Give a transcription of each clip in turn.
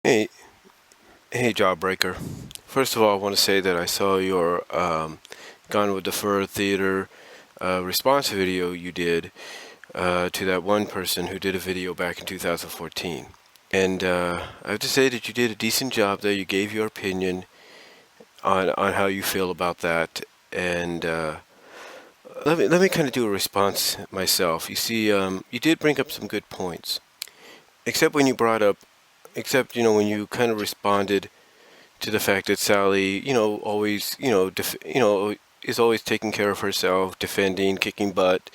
Hey, hey, Jawbreaker. First of all, I want to say that I saw your Gone with the Fur Theater response video you did to that one person who did a video back in 2014. And I have to say that you did a decent job there. You gave your opinion on how you feel about that. And let me kind of do a response myself. You see, you did bring up some good points, except when you brought up, except when you kind of responded to the fact that Sally, always, is always taking care of herself, defending, kicking butt.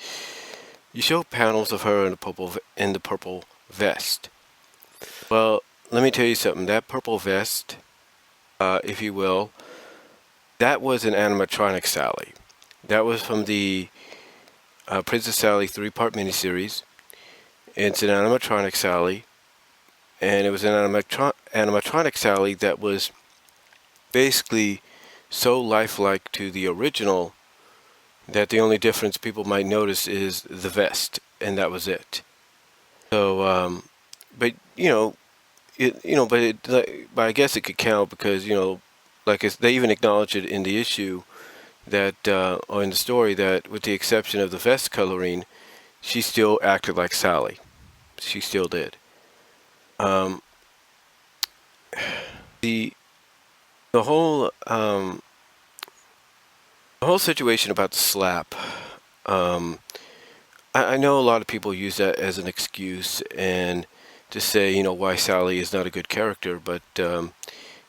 You show panels of her in the purple vest. Well, let me tell you something. That purple vest, if you will, that was an animatronic Sally. That was from the Princess Sally three-part miniseries. It's an animatronic Sally, and it was an animatronic Sally that was basically so lifelike to the original that the only difference people might notice is the vest, and that was it. So, but but I guess it could count because they even acknowledge it in the issue that, or in the story, that with the exception of the vest coloring, she still acted like Sally. She still did. Um, the the whole situation about the slap. Um, I know a lot of people use that as an excuse and to say, why Sally is not a good character, but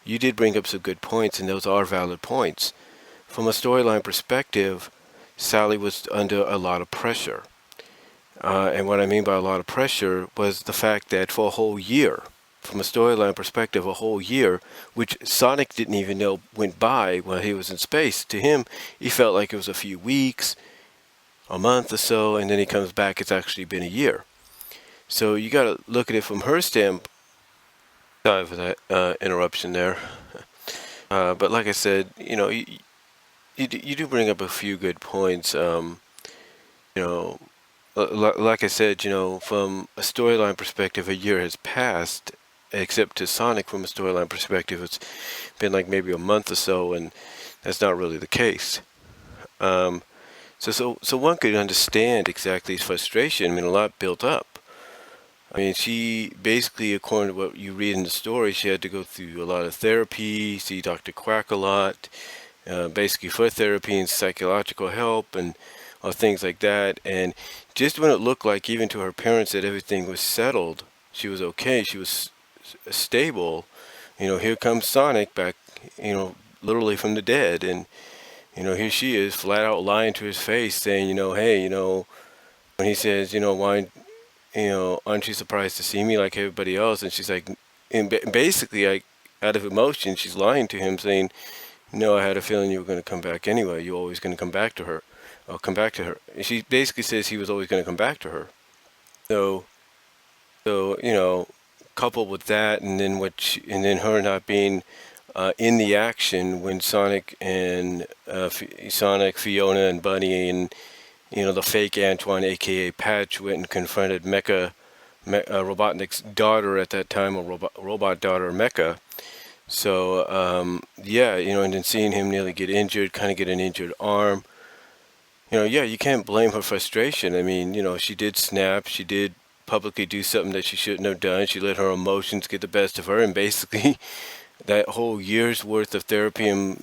you did bring up some good points, and those are valid points. From a storyline perspective, Sally was under a lot of pressure. And what I mean by a lot of pressure was the fact that for a whole year, from a storyline perspective, a whole year, which Sonic didn't even know went by while he was in space. To him, he felt like it was a few weeks, a month or so, and then he comes back, it's actually been a year. So you got to look at it from her standpoint. Sorry for that interruption there. But like I said, you do bring up a few good points. You know, like I said, from a storyline perspective, a year has passed, except to Sonic, from a storyline perspective, it's been like maybe a month or so, and that's not really the case. Um, so one could understand exactly his frustration. I mean, a lot built up. I mean, she basically, according to what you read in the story, she had to go through a lot of therapy, see Dr. Quack a lot, basically for therapy and psychological help and things like that. And just when it looked like, even to her parents, that everything was settled, she was okay, she was stable, here comes Sonic back, literally from the dead. And, here she is flat out lying to his face saying, hey, when he says, why, aren't you surprised to see me like everybody else? And she's like, and basically, like, out of emotion, she's lying to him, saying, no, I had a feeling you were going to come back anyway. You're always going to come back to her. Or come back to her. And she basically says he was always going to come back to her. So, coupled with that, and then and then her not being in the action when Sonic and Sonic, Fiona, and Bunny, and the fake Antoine, aka Patch, went and confronted Robotnik's daughter at that time, or robot daughter Mecha. So yeah, and then seeing him nearly get injured, kind of get an injured arm. Yeah, you can't blame her frustration. I mean, she did snap. She did publicly do something that she shouldn't have done. She let her emotions get the best of her, and basically, that whole year's worth of therapy and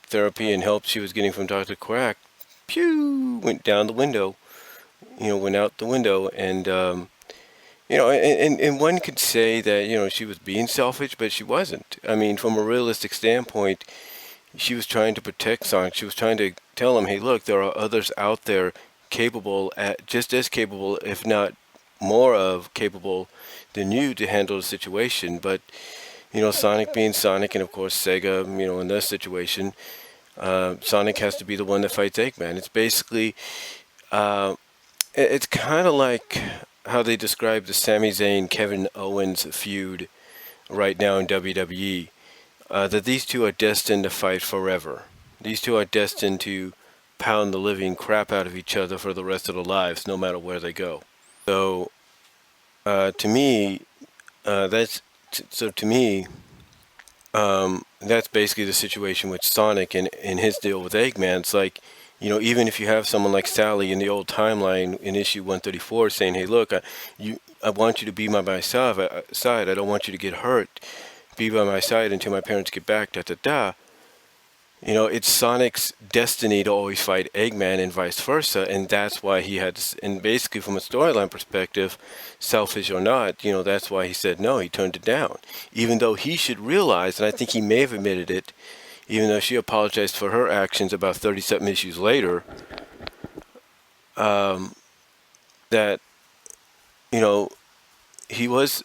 therapy and help she was getting from Dr. Quack, pew, went down the window. Went out the window, and and one could say that she was being selfish, but she wasn't. I mean, from a realistic standpoint, she was trying to protect Sonic. She was trying to tell him, hey, look, there are others out there just as capable, if not more of capable than you to handle the situation. But, Sonic being Sonic, and of course Sega, in this situation, Sonic has to be the one that fights Eggman. It's basically, uh, it's kind of like how they describe the Sami Zayn Kevin Owens feud right now in WWE. That these two are destined to fight forever. These two are destined to pound the living crap out of each other for the rest of their lives, no matter where they go. So, to me, that's so to me, that's basically the situation with Sonic and his deal with Eggman. It's like, even if you have someone like Sally in the old timeline in issue 134 saying, "Hey, look, I want you to be by my side. I don't want you to get hurt. Be by my side until my parents get back." Da da da. It's Sonic's destiny to always fight Eggman and vice versa, and that's why he had to, and basically from a storyline perspective, selfish or not, that's why he said no, he turned it down. Even though he should realize, and I think he may have admitted it, even though she apologized for her actions about 30-something issues later, that, he was,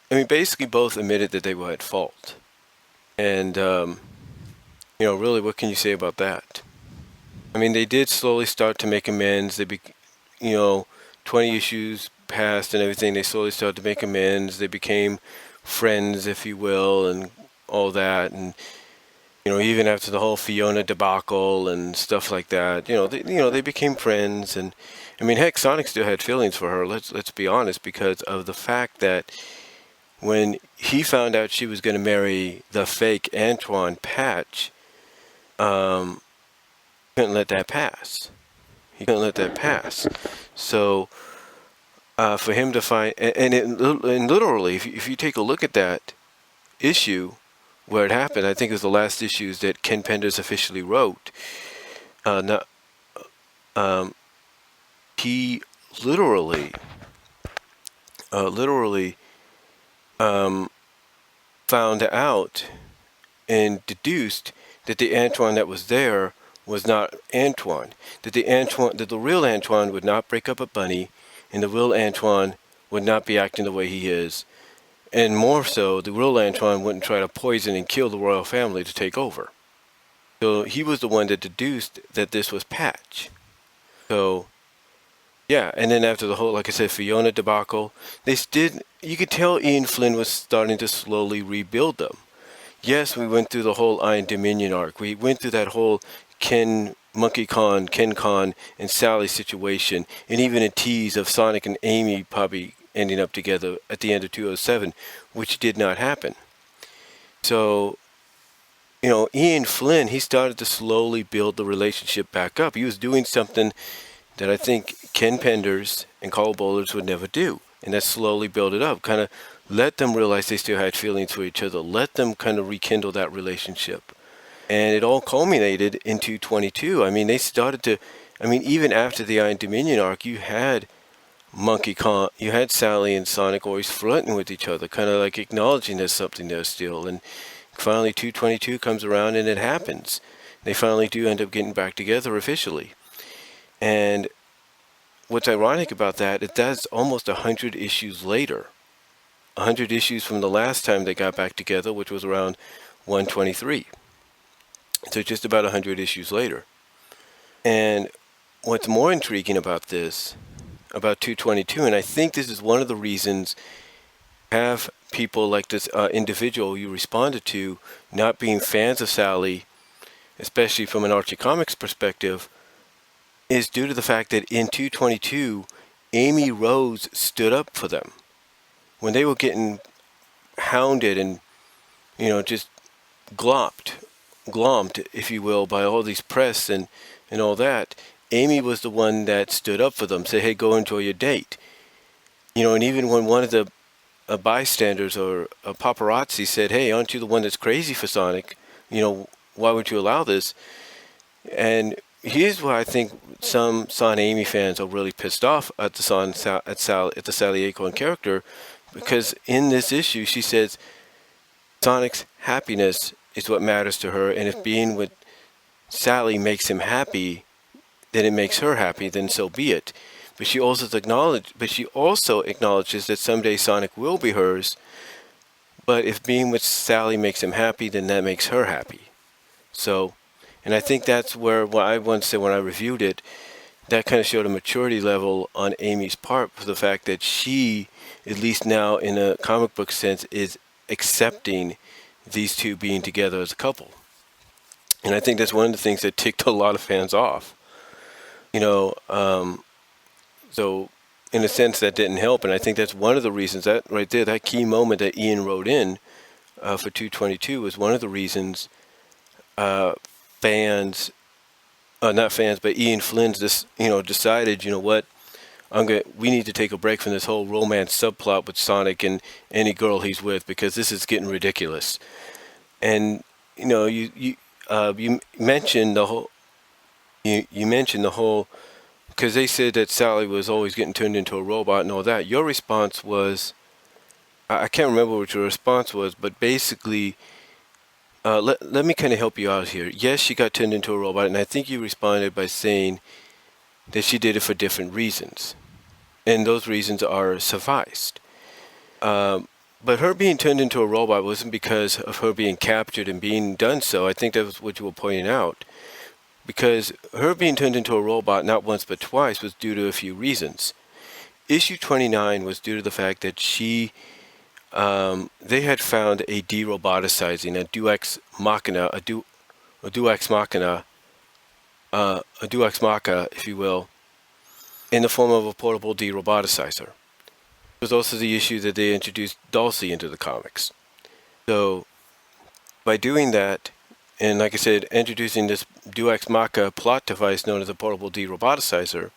basically both admitted that they were at fault. And, really, what can you say about that? They did slowly start to make amends. 20 issues passed and everything. They slowly started to make amends. They became friends, if you will, and all that. And, even after the whole Fiona debacle and stuff like that, they became friends. And, heck, Sonic still had feelings for her. Let's be honest, because of the fact that when he found out she was going to marry the fake Antoine Patch, couldn't let that pass. He couldn't let that pass. So for him to find, and literally, if you take a look at that issue where it happened, I think it was the last issues that Ken Penders officially wrote. Not, he literally found out and deduced that the Antoine that was there was not Antoine. That the real Antoine would not break up a bunny, and the real Antoine would not be acting the way he is. And more so, the real Antoine wouldn't try to poison and kill the royal family to take over. So he was the one that deduced that this was Patch. So, yeah, and then after the whole, like I said, Fiona debacle, you could tell Ian Flynn was starting to slowly rebuild them. Yes, we went through the whole Iron Dominion arc. We went through that whole Ken Con, and Sally situation, and even a tease of Sonic and Amy probably ending up together at the end of 207, which did not happen. So, Ian Flynn, he started to slowly build the relationship back up. He was doing something that I think Ken Penders and Carl Bowlers would never do, and that slowly build it up, kind of let them realize they still had feelings for each other, let them kind of rekindle that relationship. And it all culminated in 222. They started to, even after the Iron Dominion arc, you had you had Sally and Sonic always flirting with each other, kind of like acknowledging there's something there still. And finally 222 comes around and it happens. They finally do end up getting back together officially. And what's ironic about that is that's almost 100 issues later. 100 issues from the last time they got back together, which was around 123. So just about 100 issues later. And what's more intriguing about this, about 222, and I think this is one of the reasons have people like this individual you responded to not being fans of Sally, especially from an Archie Comics perspective, is due to the fact that in 222, Amy Rose stood up for them. When they were getting hounded and, just glommed, if you will, by all these press and all that, Amy was the one that stood up for them, said, hey, go enjoy your date. And even when one of the bystanders or a paparazzi said, hey, aren't you the one that's crazy for Sonic? Why would you allow this? And here's why I think some Son Amy fans are really pissed off at the Sally Acorn character, because in this issue she says Sonic's happiness is what matters to her, and if being with Sally makes him happy, then it makes her happy, then so be it. But she also acknowledges that someday Sonic will be hers, but if being with Sally makes him happy, then that makes her happy. So, and I think that's where what I once said when I reviewed it, that kind of showed a maturity level on Amy's part for the fact that she, at least now in a comic book sense, is accepting these two being together as a couple. And I think that's one of the things that ticked a lot of fans off. So in a sense, that didn't help. And I think that's one of the reasons, that right there, that key moment that Ian wrote in for 222 was one of the reasons fans, not fans, but Ian Flynn's decided, you know what, we need to take a break from this whole romance subplot with Sonic and any girl he's with, because this is getting ridiculous. And you mentioned the whole, you mentioned the whole, because they said that Sally was always getting turned into a robot and all that. Your response was, I can't remember what your response was, but basically, let me kind of help you out here. Yes, she got turned into a robot, and I think you responded by saying that she did it for different reasons, and those reasons are sufficed. But her being turned into a robot wasn't because of her being captured and being done so. I think that was what you were pointing out. Because her being turned into a robot not once but twice was due to a few reasons. Issue 29 was due to the fact that they had found a de-roboticizing, a Deus Machina, a Deus Machina, a Deus Macha, if you will, in the form of a portable de-roboticizer. It was also the issue that they introduced Dulcie into the comics. So, by doing that, and like I said, introducing this Deus Macha plot device known as a portable de-roboticizer,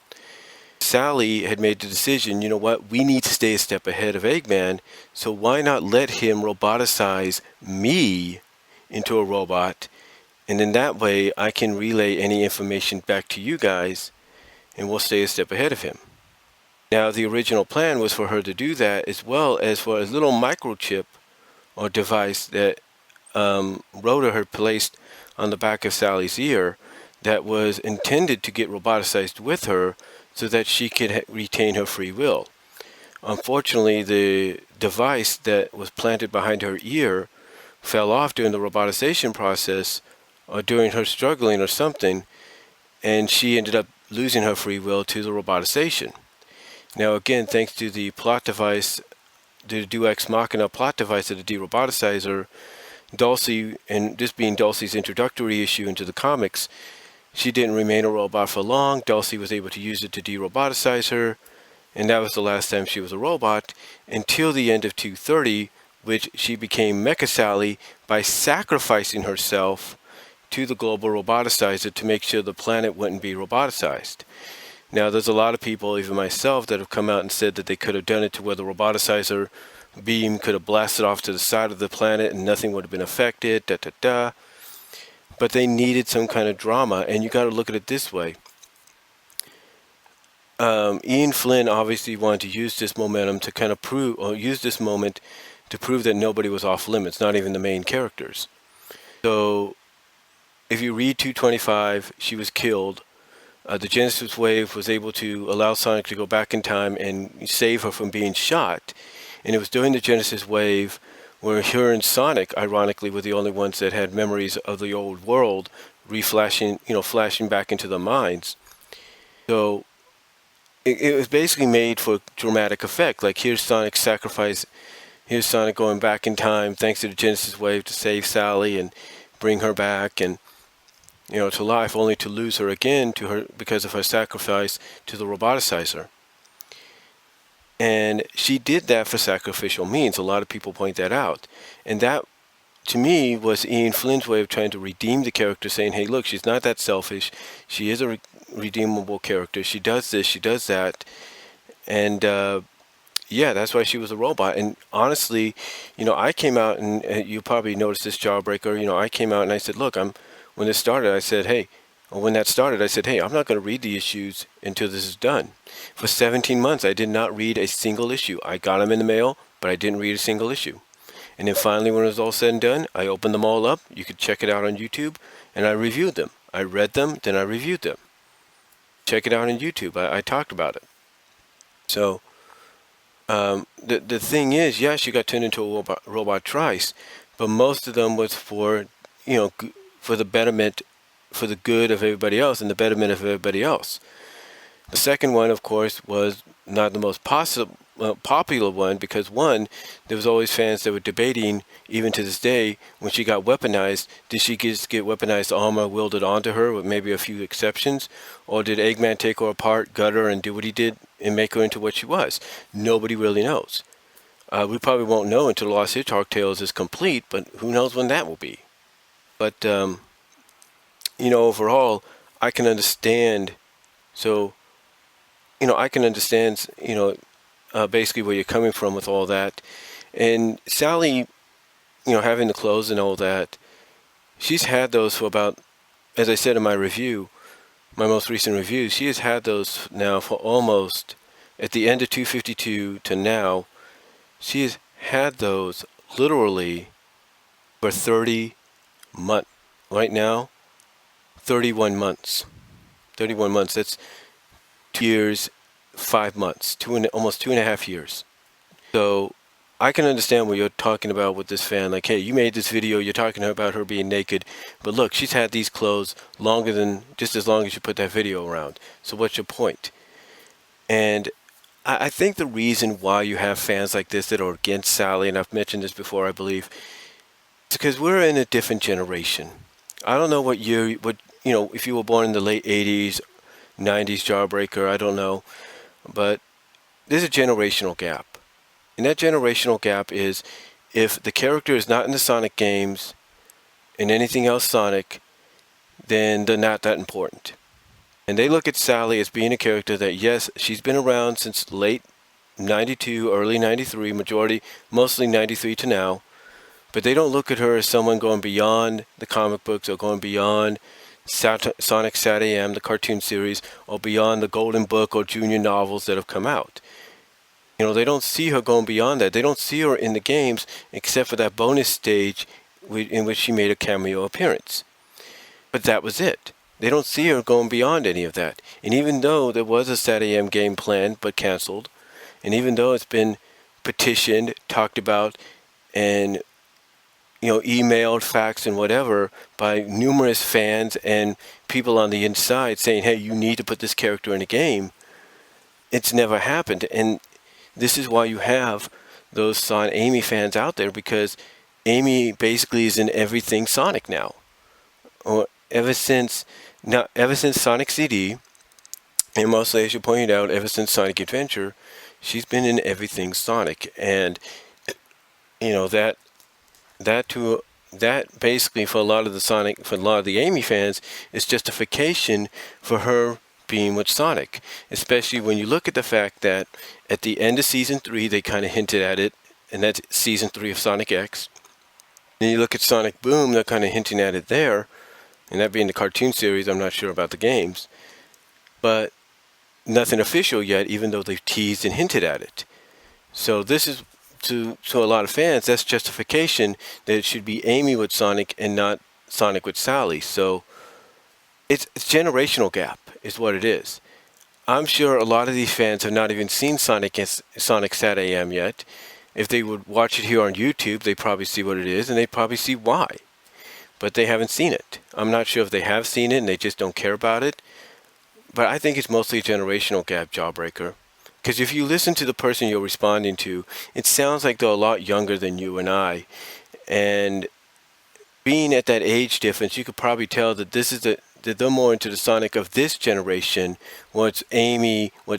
Sally had made the decision, you know what, we need to stay a step ahead of Eggman, so why not let him roboticize me into a robot, and in that way I can relay any information back to you guys, and we'll stay a step ahead of him. Now, the original plan was for her to do that, as well as for a little microchip or device that Rhoda had placed on the back of Sally's ear that was intended to get roboticized with her so that she could retain her free will. Unfortunately, the device that was planted behind her ear fell off during the roboticization process or during her struggling or something, and she ended up losing her free will to the roboticization. Now again, thanks to the plot device, the Deus Machina plot device of the de-roboticizer, Dulcie, and this being Dulcie's introductory issue into the comics, she didn't remain a robot for long. Dulcie was able to use it to de-roboticize her, and that was the last time she was a robot until the end of 230, which she became Mecha Sally by sacrificing herself to the global roboticizer to make sure the planet wouldn't be roboticized. Now, there's a lot of people, even myself, that have come out and said that they could have done it to where the roboticizer beam could have blasted off to the side of the planet and nothing would have been affected, But they needed some kind of drama, and you got to look at it this way. Ian Flynn obviously wanted to use this momentum to kind of prove, or use this moment to prove that nobody was off limits, not even the main characters. So, if you read 225, she was killed. The Genesis Wave was able to allow Sonic to go back in time and save her from being shot. And it was during the Genesis Wave where her and Sonic, ironically, were the only ones that had memories of the old world flashing back into their minds. So it was basically made for dramatic effect. Like, here's Sonic's sacrifice, here's Sonic going back in time thanks to the Genesis Wave to save Sally and bring her back and to life, only to lose her again to her because of her sacrifice to the roboticizer. And she did that for sacrificial means. A lot of people point that out. And that, to me, was Ian Flynn's way of trying to redeem the character, saying, hey, look, she's not that selfish. She is a redeemable character. She does this, she does that. And, that's why she was a robot. And honestly, I came out, and you probably noticed this, Jawbreaker, I came out and I said, look, when that started, I said, hey, I'm not going to read the issues until this is done. For 17 months, I did not read a single issue. I got them in the mail, but I didn't read a single issue. And then finally, when it was all said and done, I opened them all up. You could check it out on YouTube, and I reviewed them. I read them, then I reviewed them. Check it out on YouTube. I talked about it. So, the thing is, yes, she got turned into a robot twice, but most of them was for the betterment, for the good of everybody else and the betterment of everybody else. The second one, of course, was not the most popular one because, one, there was always fans that were debating, even to this day, when she got weaponized, did she just get weaponized armor wielded onto her with maybe a few exceptions? Or did Eggman take her apart, gut her, and do what he did and make her into what she was. Nobody really knows. We probably won't know until Lost Hedgehog Tales is complete, but who knows when that will be. But, overall, I can understand. So, I can understand, basically where you're coming from with all that. And Sally, having the clothes and all that, she's had those for about, as I said in my review, my most recent review, she has had those now for almost, at the end of 252 to now, she has had those literally for 30 months. Right now, 31 months. 31 months. That's 2 years, 5 months, almost 2.5 years. So I can understand what you're talking about with this fan. Like, hey, you made this video, you're talking about her being naked, but look, she's had these clothes just as long as you put that video around. So what's your point? And I think the reason why you have fans like this that are against Sally, and I've mentioned this before, I believe, it's because we're in a different generation. I don't know if you were born in the late 80s, 90s, Jawbreaker, I don't know, but there's a generational gap. And that generational gap is if the character is not in the Sonic games and anything else Sonic, then they're not that important. And they look at Sally as being a character that, yes, she's been around since late 92, early 93, mostly 93 to now, but they don't look at her as someone going beyond the comic books or going beyond Sonic SatAM, the cartoon series, or beyond the Golden Book or junior novels that have come out. They don't see her going beyond that. They don't see her in the games except for that bonus stage in which she made a cameo appearance. But that was it. They don't see her going beyond any of that. And even though there was a SatAM game planned but canceled, and even though it's been petitioned, talked about, and emailed, faxed, and whatever by numerous fans and people on the inside saying, hey, you need to put this character in a game, it's never happened. And this is why you have those Amy fans out there, because Amy basically is in everything Sonic now. Or ever since Sonic CD, and mostly, as you pointed out, ever since Sonic Adventure, she's been in everything Sonic. And that basically for a lot of the Amy fans is justification for her being with Sonic, especially when you look at the fact that at the end of Season 3, they kind of hinted at it, and that's Season 3 of Sonic X. Then you look at Sonic Boom, they're kind of hinting at it there, and that being the cartoon series, I'm not sure about the games, but nothing official yet, even though they've teased and hinted at it. So this is, to a lot of fans, that's justification that it should be Amy with Sonic and not Sonic with Sally. So it's generational gap is what it is. I'm sure a lot of these fans have not even seen Sonic SatAM yet. If they would watch it here on YouTube, they probably see what it is, and they probably see why. But they haven't seen it. I'm not sure if they have seen it and they just don't care about it. But I think it's mostly a generational gap, Jawbreaker. Because if you listen to the person you're responding to, it sounds like they're a lot younger than you and I. And being at that age difference, you could probably tell that that they're more into the Sonic of this generation, what's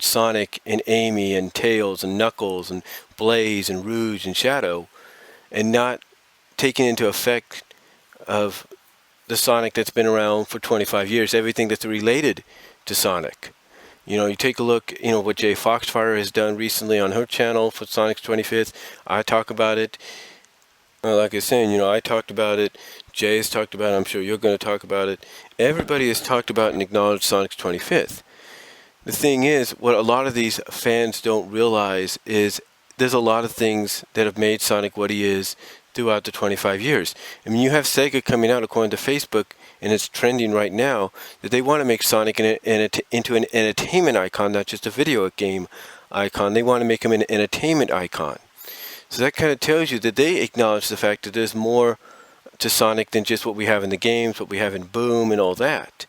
Sonic and Amy and Tails and Knuckles and Blaze and Rouge and Shadow, and not taking into effect of the Sonic that's been around for 25 years, everything that's related to Sonic. You take a look, what Jay Foxfire has done recently on her channel for Sonic's 25th. I talk about it. Like I was saying, I talked about it. Jay has talked about it. I'm sure you're going to talk about it. Everybody has talked about and acknowledged Sonic's 25th. The thing is, what a lot of these fans don't realize is there's a lot of things that have made Sonic what he is throughout the 25 years. I mean, you have Sega coming out, according to Facebook, and it's trending right now, that they want to make Sonic into an entertainment icon, not just a video game icon. They want to make him an entertainment icon. So that kind of tells you that they acknowledge the fact that there's more to Sonic than just what we have in the games, what we have in Boom and all that.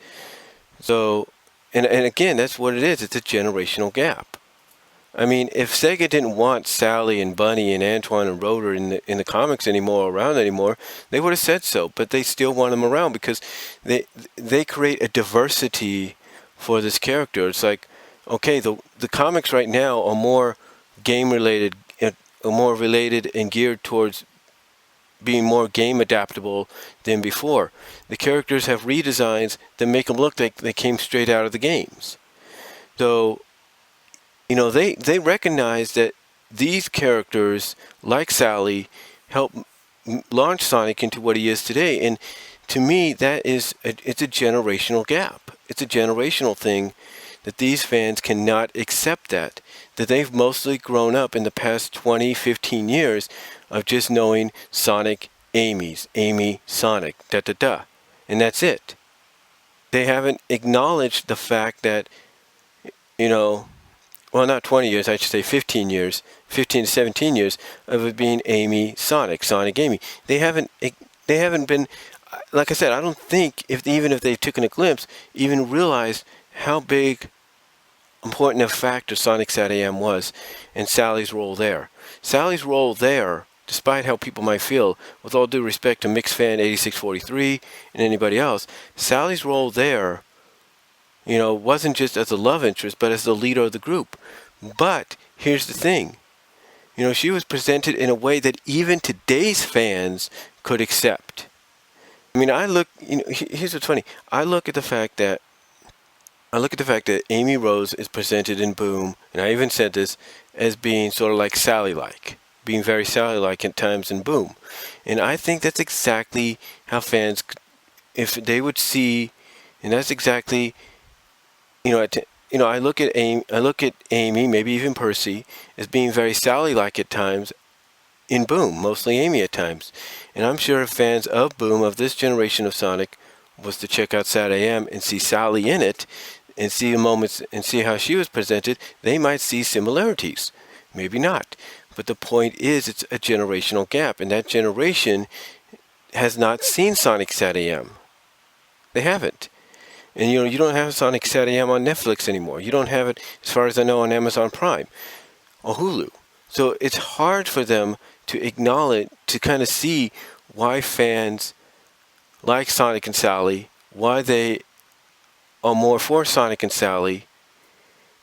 So, and again, that's what it is. It's a generational gap. I mean, if Sega didn't want Sally and Bunny and Antoine and Rotor in the comics around anymore, they would have said so. But they still want them around because they create a diversity for this character. It's like, Okay, the comics right now are more game related, are more related and geared towards being more game adaptable than before. The characters have redesigns that make them look like they came straight out of the games. So, they recognize that these characters, like Sally, help launch Sonic into what he is today. And to me, it's a generational gap. It's a generational thing that these fans cannot accept that they've mostly grown up in the past 20, 15 years of just knowing Sonic, Amy, Sonic, da-da-da. And that's it. They haven't acknowledged the fact that, well, not 20 years, I should say 15 years, 15 to 17 years of it being Sonic, Amy. They haven't been, like I said, I don't think, even if they've taken a glimpse, even realized how important a factor Sonic SatAM was and Sally's role there. Sally's role there, despite how people might feel, with all due respect to Mix Fan 8643 and anybody else, Sally's role there, wasn't just as a love interest, but as the leader of the group. But here's the thing. She was presented in a way that even today's fans could accept. I mean, here's what's funny. I look at the fact that Amy Rose is presented in Boom, and I even said this, as being sort of like Sally-like, being very Sally-like at times in Boom. And I think that's exactly how fans, if they would see, and that's exactly, I look at Amy, maybe even Percy, as being very Sally-like at times in Boom, mostly Amy at times. And I'm sure if fans of Boom, of this generation of Sonic, was to check out SatAM and see Sally in it, and see the moments and see how she was presented, they might see similarities. Maybe not. But the point is, it's a generational gap, and that generation has not seen Sonic SatAM. They haven't. And you don't have Sonic SatAM on Netflix anymore. You don't have it, as far as I know, on Amazon Prime or Hulu. So it's hard for them to acknowledge, to kind of see why fans like Sonic and Sally, why they are more for Sonic and Sally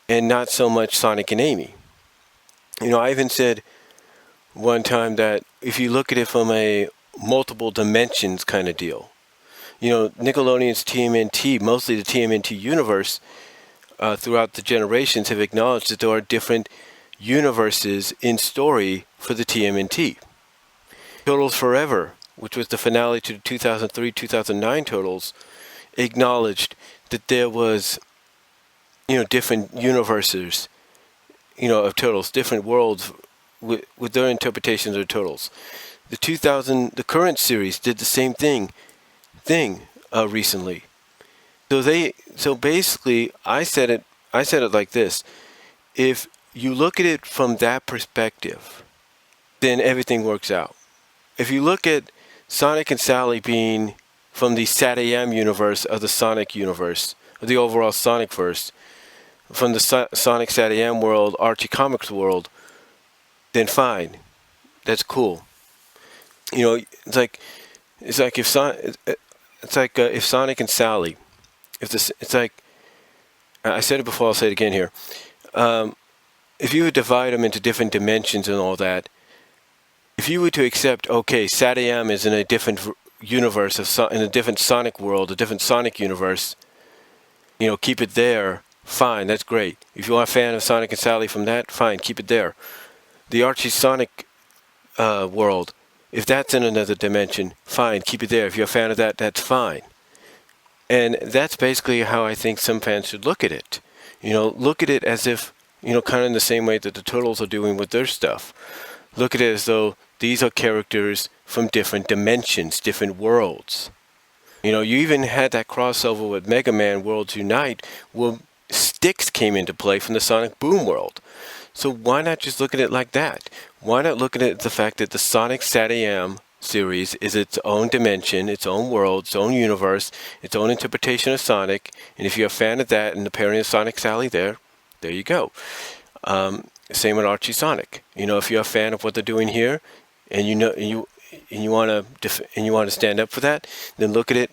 and not so much Sonic and Amy. I even said one time that if you look at it from a multiple dimensions kind of deal, Nickelodeon's TMNT, mostly the TMNT universe, throughout the generations have acknowledged that there are different universes in story for the TMNT. Turtles Forever, which was the finale to the 2003-2009 Turtles, acknowledged that there was, different universes, of Turtles, different worlds with their interpretations of Turtles. The current series did the same thing recently. So basically, I said it like this: if you look at it from that perspective, then everything works out. If you look at Sonic and Sally being from the SatAM universe of the Sonic universe, or the overall Sonicverse, from the Sonic SatAM world, Archie Comics world, then fine, that's cool. It's like if Sonic and Sally, it's like, I said it before, I'll say it again here. If you would divide them into different dimensions and all that, if you were to accept, okay, SatAM is in a different universe, in a different Sonic world, a different Sonic universe, keep it there, fine, that's great. If you are a fan of Sonic and Sally from that, fine, keep it there. The Archie Sonic world, if that's in another dimension, fine, keep it there. If you're a fan of that, that's fine. And that's basically how I think some fans should look at it. Look at it as if, kind of in the same way that the Turtles are doing with their stuff. Look at it as though these are characters from different dimensions, different worlds. You even had that crossover with Mega Man Worlds Unite, where Styx came into play from the Sonic Boom world. So why not just look at it like that? Why not look at it as the fact that the Sonic SatAM series is its own dimension, its own world, its own universe, its own interpretation of Sonic, and if you're a fan of that and the pairing of Sonic Sally there you go. Same with Archie Sonic. If you're a fan of what they're doing here, and you want to stand up for that, then look at it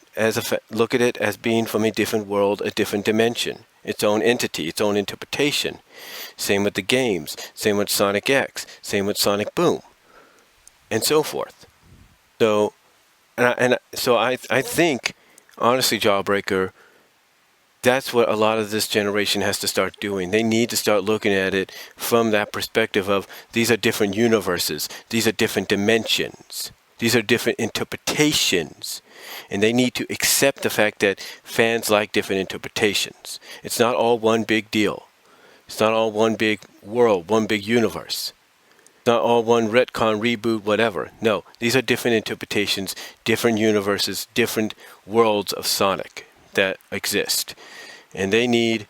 as being from a different world, a different dimension. its own entity, its own interpretation. Same with the games, same with Sonic X, same with Sonic Boom, and so forth. So, I think, honestly, Jawbreaker, that's what a lot of this generation has to start doing. They need to start looking at it from that perspective of these are different universes, these are different dimensions, these are different interpretations. And they need to accept the fact that fans like different interpretations. It's not all one big deal. It's not all one big world, one big universe. It's not all one retcon, reboot, whatever. No, these are different interpretations, different universes, different worlds of Sonic that exist. And they need,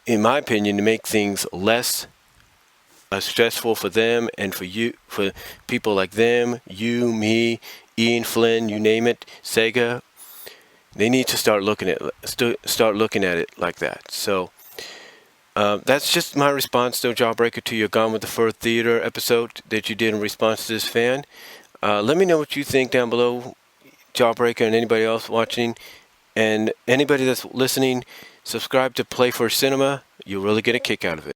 in my opinion, to make things less stressful for them and for you, for people like them, you, me, Ian Flynn, you name it, Sega. They need to start looking at it like that. So that's just my response, though, Jawbreaker, to your Gone with the Fur Theater episode that you did in response to this fan. Let me know what you think down below, Jawbreaker, and anybody else watching. And anybody that's listening, subscribe to Play for Cinema. You'll really get a kick out of it.